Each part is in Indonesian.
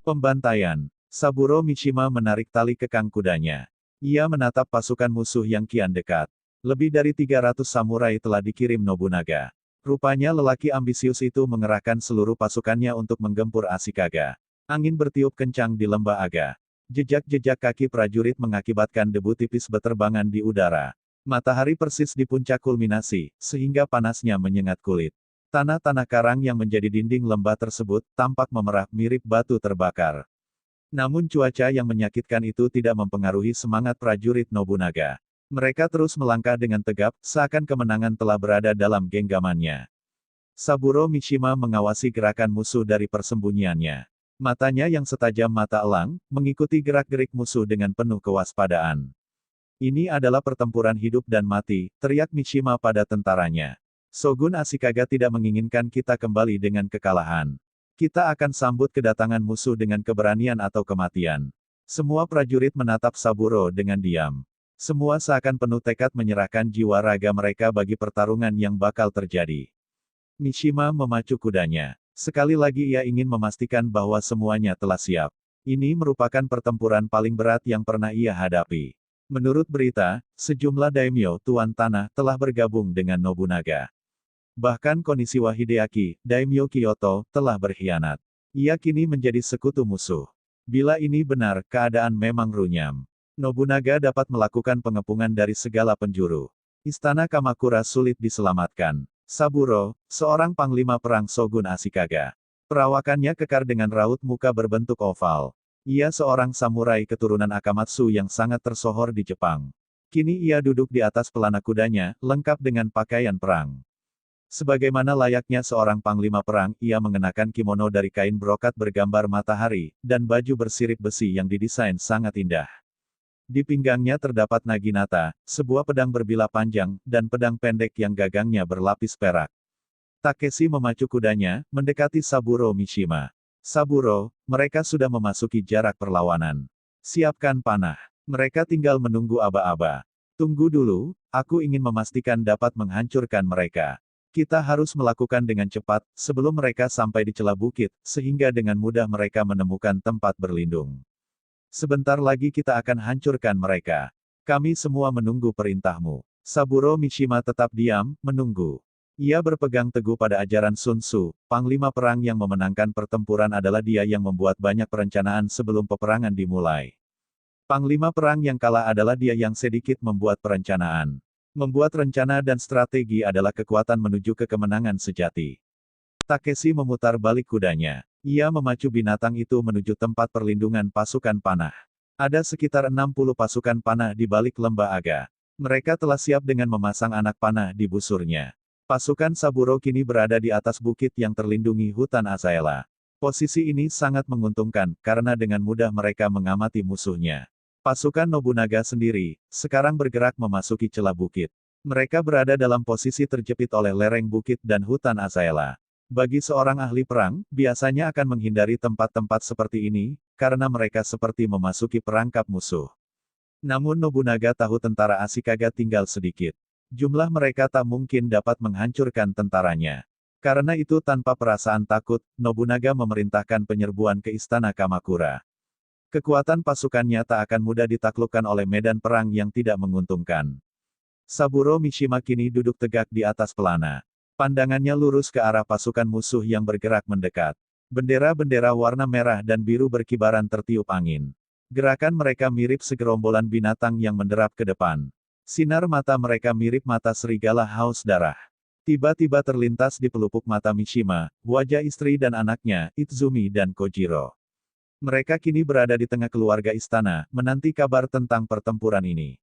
Pembantaian. Saburo Mishima menarik tali kekang kudanya. Ia menatap pasukan musuh yang kian dekat. Lebih dari 300 samurai telah dikirim Nobunaga. Rupanya lelaki ambisius itu mengerahkan seluruh pasukannya untuk menggempur Ashikaga. Angin bertiup kencang di lembah Aga. Jejak-jejak kaki prajurit mengakibatkan debu tipis beterbangan di udara. Matahari persis di puncak kulminasi, sehingga panasnya menyengat kulit. Tanah-tanah karang yang menjadi dinding lembah tersebut tampak memerah mirip batu terbakar. Namun cuaca yang menyakitkan itu tidak mempengaruhi semangat prajurit Nobunaga. Mereka terus melangkah dengan tegap, seakan kemenangan telah berada dalam genggamannya. Saburo Mishima mengawasi gerakan musuh dari persembunyiannya. Matanya yang setajam mata elang, mengikuti gerak-gerik musuh dengan penuh kewaspadaan. Ini adalah pertempuran hidup dan mati, teriak Mishima pada tentaranya. Shogun Ashikaga tidak menginginkan kita kembali dengan kekalahan. Kita akan sambut kedatangan musuh dengan keberanian atau kematian. Semua prajurit menatap Saburo dengan diam. Semua seakan penuh tekad menyerahkan jiwa raga mereka bagi pertarungan yang bakal terjadi. Mishima memacu kudanya. Sekali lagi ia ingin memastikan bahwa semuanya telah siap. Ini merupakan pertempuran paling berat yang pernah ia hadapi. Menurut berita, sejumlah daimyo tuan tanah telah bergabung dengan Nobunaga. Bahkan Konishiwa Hideaki, daimyo Kyoto, telah berkhianat. Ia kini menjadi sekutu musuh. Bila ini benar, keadaan memang runyam. Nobunaga dapat melakukan pengepungan dari segala penjuru. Istana Kamakura sulit diselamatkan. Saburo, seorang panglima perang Shogun Ashikaga. Perawakannya kekar dengan raut muka berbentuk oval. Ia seorang samurai keturunan Akamatsu yang sangat tersohor di Jepang. Kini ia duduk di atas pelana kudanya, lengkap dengan pakaian perang. Sebagaimana layaknya seorang panglima perang, ia mengenakan kimono dari kain brokat bergambar matahari, dan baju bersirip besi yang didesain sangat indah. Di pinggangnya terdapat naginata, sebuah pedang berbilah panjang, dan pedang pendek yang gagangnya berlapis perak. Takeshi memacu kudanya, mendekati Saburo Mishima. Saburo, mereka sudah memasuki jarak perlawanan. Siapkan panah. Mereka tinggal menunggu aba-aba. Tunggu dulu, aku ingin memastikan dapat menghancurkan mereka. Kita harus melakukan dengan cepat, sebelum mereka sampai di celah bukit, sehingga dengan mudah mereka menemukan tempat berlindung. Sebentar lagi kita akan hancurkan mereka. Kami semua menunggu perintahmu. Saburo Mishima tetap diam, menunggu. Ia berpegang teguh pada ajaran Sun Tzu, panglima perang yang memenangkan pertempuran adalah dia yang membuat banyak perencanaan sebelum peperangan dimulai. Panglima perang yang kalah adalah dia yang sedikit membuat perencanaan. Membuat rencana dan strategi adalah kekuatan menuju ke kemenangan sejati. Takeshi memutar balik kudanya. Ia memacu binatang itu menuju tempat perlindungan pasukan panah. Ada sekitar 60 pasukan panah di balik lembah Aga. Mereka telah siap dengan memasang anak panah di busurnya. Pasukan Saburo kini berada di atas bukit yang terlindungi hutan Azaela. Posisi ini sangat menguntungkan, karena dengan mudah mereka mengamati musuhnya. Pasukan Nobunaga sendiri, sekarang bergerak memasuki celah bukit. Mereka berada dalam posisi terjepit oleh lereng bukit dan hutan Azaela. Bagi seorang ahli perang, biasanya akan menghindari tempat-tempat seperti ini, karena mereka seperti memasuki perangkap musuh. Namun Nobunaga tahu tentara Ashikaga tinggal sedikit. Jumlah mereka tak mungkin dapat menghancurkan tentaranya. Karena itu tanpa perasaan takut, Nobunaga memerintahkan penyerbuan ke istana Kamakura. Kekuatan pasukannya tak akan mudah ditaklukkan oleh medan perang yang tidak menguntungkan. Saburo Mishima kini duduk tegak di atas pelana. Pandangannya lurus ke arah pasukan musuh yang bergerak mendekat. Bendera-bendera warna merah dan biru berkibaran tertiup angin. Gerakan mereka mirip segerombolan binatang yang menderap ke depan. Sinar mata mereka mirip mata serigala haus darah. Tiba-tiba terlintas di pelupuk mata Mishima, wajah istri dan anaknya, Izumi dan Kojiro. Mereka kini berada di tengah keluarga istana, menanti kabar tentang pertempuran ini.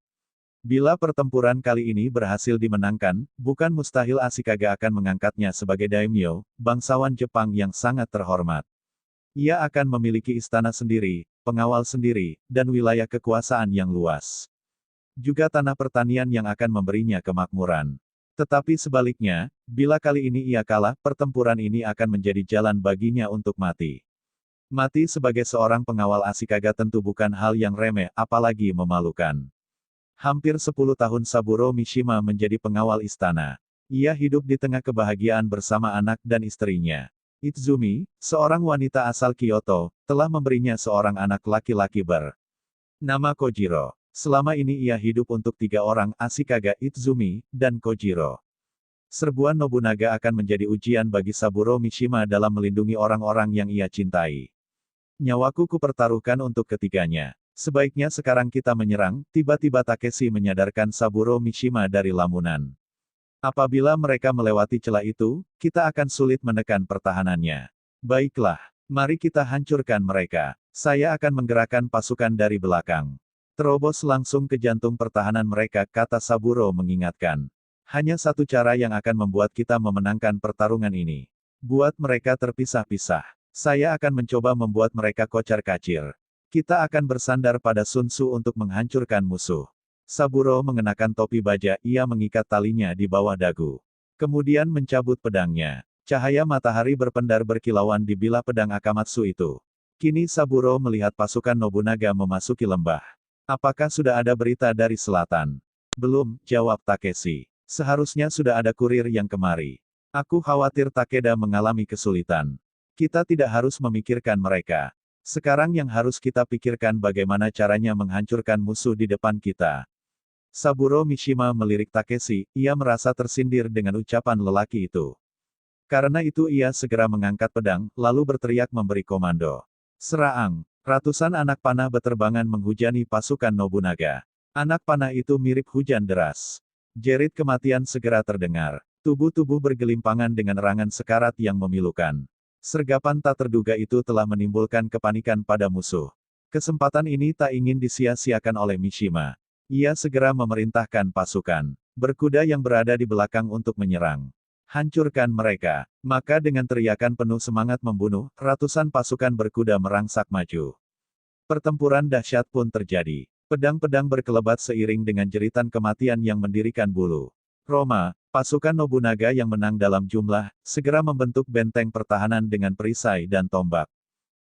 Bila pertempuran kali ini berhasil dimenangkan, bukan mustahil Ashikaga akan mengangkatnya sebagai daimyo, bangsawan Jepang yang sangat terhormat. Ia akan memiliki istana sendiri, pengawal sendiri, dan wilayah kekuasaan yang luas. Juga tanah pertanian yang akan memberinya kemakmuran. Tetapi sebaliknya, bila kali ini ia kalah, pertempuran ini akan menjadi jalan baginya untuk mati. Mati sebagai seorang pengawal Ashikaga tentu bukan hal yang remeh, apalagi memalukan. Hampir 10 tahun Saburo Mishima menjadi pengawal istana. Ia hidup di tengah kebahagiaan bersama anak dan istrinya. Izumi, seorang wanita asal Kyoto, telah memberinya seorang anak laki-laki bernama Kojiro. Selama ini ia hidup untuk 3 orang Ashikaga Izumi, dan Kojiro. Serbuan Nobunaga akan menjadi ujian bagi Saburo Mishima dalam melindungi orang-orang yang ia cintai. Nyawaku kupertaruhkan untuk ketiganya. Sebaiknya sekarang kita menyerang, tiba-tiba Takeshi menyadarkan Saburo Mishima dari lamunan. Apabila mereka melewati celah itu, kita akan sulit menekan pertahanannya. Baiklah, mari kita hancurkan mereka. Saya akan menggerakkan pasukan dari belakang. Terobos langsung ke jantung pertahanan mereka, kata Saburo mengingatkan. Hanya satu cara yang akan membuat kita memenangkan pertarungan ini. Buat mereka terpisah-pisah. Saya akan mencoba membuat mereka kocar-kacir. Kita akan bersandar pada Sun Tzu untuk menghancurkan musuh. Saburo mengenakan topi baja, ia mengikat talinya di bawah dagu. Kemudian mencabut pedangnya. Cahaya matahari berpendar berkilauan di bilah pedang Akamatsu itu. Kini Saburo melihat pasukan Nobunaga memasuki lembah. Apakah sudah ada berita dari selatan? Belum, jawab Takeshi. Seharusnya sudah ada kurir yang kemari. Aku khawatir Takeda mengalami kesulitan. Kita tidak harus memikirkan mereka. Sekarang yang harus kita pikirkan bagaimana caranya menghancurkan musuh di depan kita. Saburo Mishima melirik Takeshi, ia merasa tersindir dengan ucapan lelaki itu. Karena itu ia segera mengangkat pedang, lalu berteriak memberi komando. Serang! Ratusan anak panah beterbangan menghujani pasukan Nobunaga. Anak panah itu mirip hujan deras. Jerit kematian segera terdengar. Tubuh-tubuh bergelimpangan dengan erangan sekarat yang memilukan. Sergapan tak terduga itu telah menimbulkan kepanikan pada musuh. Kesempatan ini tak ingin disia-siakan oleh Mishima. Ia segera memerintahkan pasukan berkuda yang berada di belakang untuk menyerang. Hancurkan mereka. Maka dengan teriakan penuh semangat membunuh, ratusan pasukan berkuda merangsak maju. Pertempuran dahsyat pun terjadi. Pedang-pedang berkelebat seiring dengan jeritan kematian yang mendirikan bulu. Roma, pasukan Nobunaga yang menang dalam jumlah, segera membentuk benteng pertahanan dengan perisai dan tombak.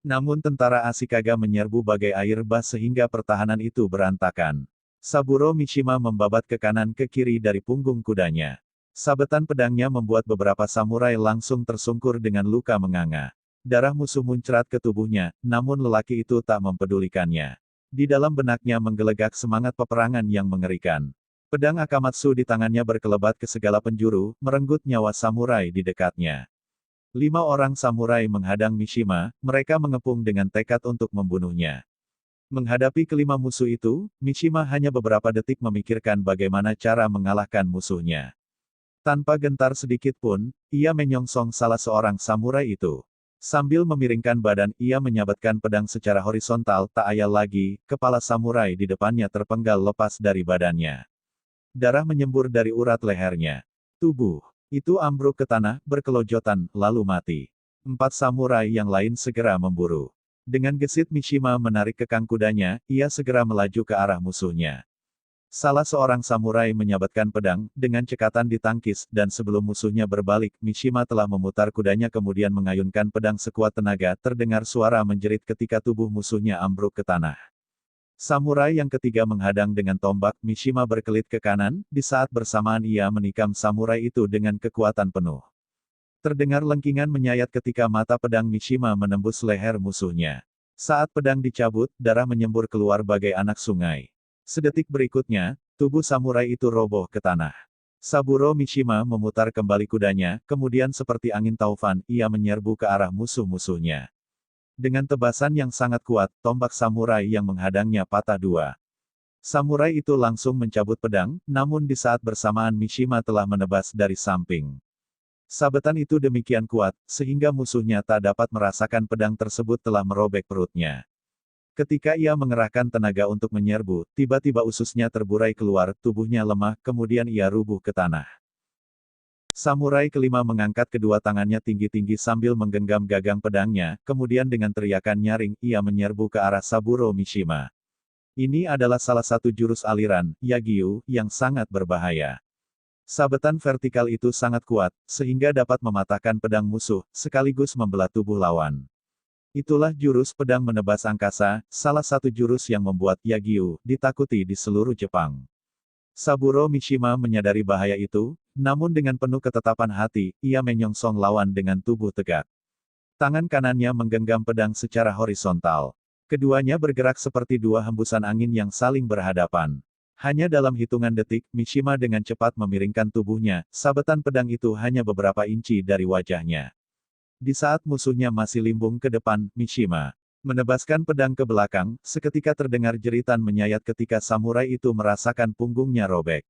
Namun tentara Ashikaga menyerbu bagai air bah sehingga pertahanan itu berantakan. Saburo Mishima membabat ke kanan ke kiri dari punggung kudanya. Sabetan pedangnya membuat beberapa samurai langsung tersungkur dengan luka menganga. Darah musuh muncrat ke tubuhnya, namun lelaki itu tak mempedulikannya. Di dalam benaknya menggelegak semangat peperangan yang mengerikan. Pedang Akamatsu di tangannya berkelebat ke segala penjuru, merenggut nyawa samurai di dekatnya. 5 orang samurai menghadang Mishima, mereka mengepung dengan tekad untuk membunuhnya. Menghadapi kelima musuh itu, Mishima hanya beberapa detik memikirkan bagaimana cara mengalahkan musuhnya. Tanpa gentar sedikit pun, ia menyongsong salah seorang samurai itu. Sambil memiringkan badan, ia menyabetkan pedang secara horizontal, tak ayal lagi, kepala samurai di depannya terpenggal lepas dari badannya. Darah menyembur dari urat lehernya. Tubuh itu ambruk ke tanah, berkelojotan, lalu mati. 4 samurai yang lain segera memburu. Dengan gesit Mishima menarik kekang kudanya, ia segera melaju ke arah musuhnya. Salah seorang samurai menyabetkan pedang, dengan cekatan ditangkis, dan sebelum musuhnya berbalik, Mishima telah memutar kudanya kemudian mengayunkan pedang sekuat tenaga, terdengar suara menjerit ketika tubuh musuhnya ambruk ke tanah. Samurai yang ketiga menghadang dengan tombak, Mishima berkelit ke kanan, di saat bersamaan ia menikam samurai itu dengan kekuatan penuh. Terdengar lengkingan menyayat ketika mata pedang Mishima menembus leher musuhnya. Saat pedang dicabut, darah menyembur keluar bagai anak sungai. Sedetik berikutnya, tubuh samurai itu roboh ke tanah. Saburo Mishima memutar kembali kudanya, kemudian seperti angin taufan, ia menyerbu ke arah musuh-musuhnya. Dengan tebasan yang sangat kuat, tombak samurai yang menghadangnya patah 2. Samurai itu langsung mencabut pedang, namun di saat bersamaan Mishima telah menebas dari samping. Sabetan itu demikian kuat, sehingga musuhnya tak dapat merasakan pedang tersebut telah merobek perutnya. Ketika ia mengerahkan tenaga untuk menyerbu, tiba-tiba ususnya terburai keluar, tubuhnya lemah, kemudian ia rubuh ke tanah. Samurai kelima mengangkat kedua tangannya tinggi-tinggi sambil menggenggam gagang pedangnya, kemudian dengan teriakan nyaring, ia menyerbu ke arah Saburo Mishima. Ini adalah salah satu jurus aliran, Yagyu, yang sangat berbahaya. Sabetan vertikal itu sangat kuat, sehingga dapat mematahkan pedang musuh, sekaligus membelah tubuh lawan. Itulah jurus pedang menebas angkasa, salah satu jurus yang membuat Yagyu ditakuti di seluruh Jepang. Saburo Mishima menyadari bahaya itu, namun dengan penuh ketetapan hati, ia menyongsong lawan dengan tubuh tegak. Tangan kanannya menggenggam pedang secara horizontal. Keduanya bergerak seperti dua hembusan angin yang saling berhadapan. Hanya dalam hitungan detik, Mishima dengan cepat memiringkan tubuhnya, sabetan pedang itu hanya beberapa inci dari wajahnya. Di saat musuhnya masih limbung ke depan, Mishima menebaskan pedang ke belakang, seketika terdengar jeritan menyayat ketika samurai itu merasakan punggungnya robek.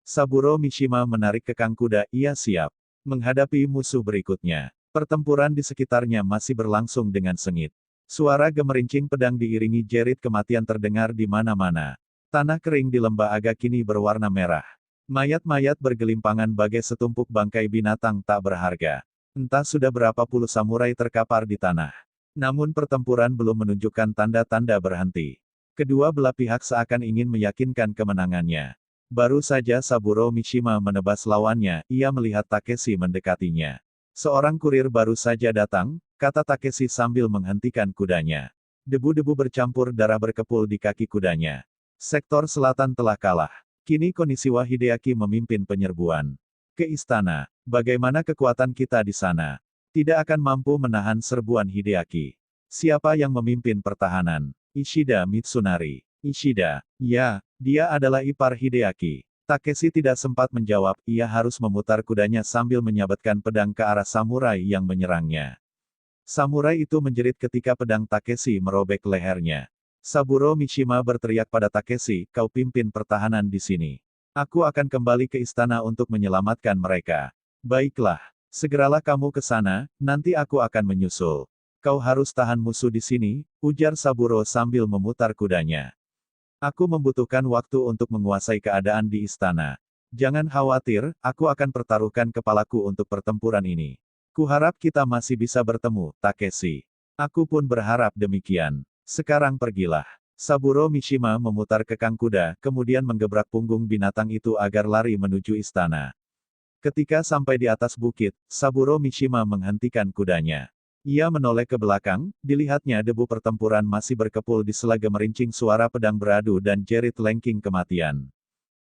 Saburo Mishima menarik kekang kuda, ia siap menghadapi musuh berikutnya. Pertempuran di sekitarnya masih berlangsung dengan sengit. Suara gemerincing pedang diiringi jerit kematian terdengar di mana-mana. Tanah kering di lembah agak kini berwarna merah. Mayat-mayat bergelimpangan bagai setumpuk bangkai binatang tak berharga. Entah sudah berapa puluh samurai terkapar di tanah. Namun pertempuran belum menunjukkan tanda-tanda berhenti. Kedua belah pihak seakan ingin meyakinkan kemenangannya. Baru saja Saburo Mishima menebas lawannya, ia melihat Takeshi mendekatinya. Seorang kurir baru saja datang, kata Takeshi sambil menghentikan kudanya. Debu-debu bercampur darah berkepul di kaki kudanya. Sektor selatan telah kalah. Kini Konishiwa Hideaki memimpin penyerbuan ke istana. Bagaimana kekuatan kita di sana? Tidak akan mampu menahan serbuan Hideaki. Siapa yang memimpin pertahanan? Ishida Mitsunari. Ishida. Ya, dia adalah ipar Hideaki. Takeshi tidak sempat menjawab, ia harus memutar kudanya sambil menyabetkan pedang ke arah samurai yang menyerangnya. Samurai itu menjerit ketika pedang Takeshi merobek lehernya. Saburo Mishima berteriak pada Takeshi, kau pimpin pertahanan di sini. Aku akan kembali ke istana untuk menyelamatkan mereka. Baiklah. Segeralah kamu ke sana, nanti aku akan menyusul. Kau harus tahan musuh di sini, ujar Saburo sambil memutar kudanya. Aku membutuhkan waktu untuk menguasai keadaan di istana. Jangan khawatir, aku akan pertaruhkan kepalaku untuk pertempuran ini. Kuharap kita masih bisa bertemu, Takeshi. Aku pun berharap demikian. Sekarang pergilah. Saburo Mishima memutar kekang kuda, kemudian menggebrak punggung binatang itu agar lari menuju istana. Ketika sampai di atas bukit, Saburo Mishima menghentikan kudanya. Ia menoleh ke belakang, dilihatnya debu pertempuran masih berkepul di sela gemerincing suara pedang beradu dan jerit lengking kematian.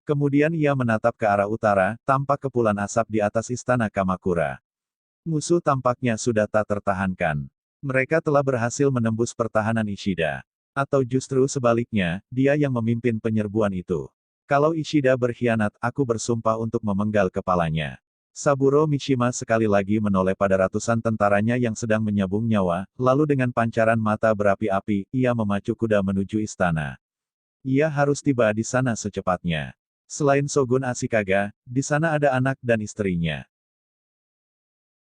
Kemudian ia menatap ke arah utara, tampak kepulan asap di atas istana Kamakura. Musuh tampaknya sudah tak tertahankan. Mereka telah berhasil menembus pertahanan Ishida. Atau justru sebaliknya, dia yang memimpin penyerbuan itu. Kalau Ishida berkhianat, aku bersumpah untuk memenggal kepalanya. Saburo Mishima sekali lagi menoleh pada ratusan tentaranya yang sedang menyabung nyawa, lalu dengan pancaran mata berapi-api, ia memacu kuda menuju istana. Ia harus tiba di sana secepatnya. Selain Shogun Ashikaga, di sana ada anak dan istrinya.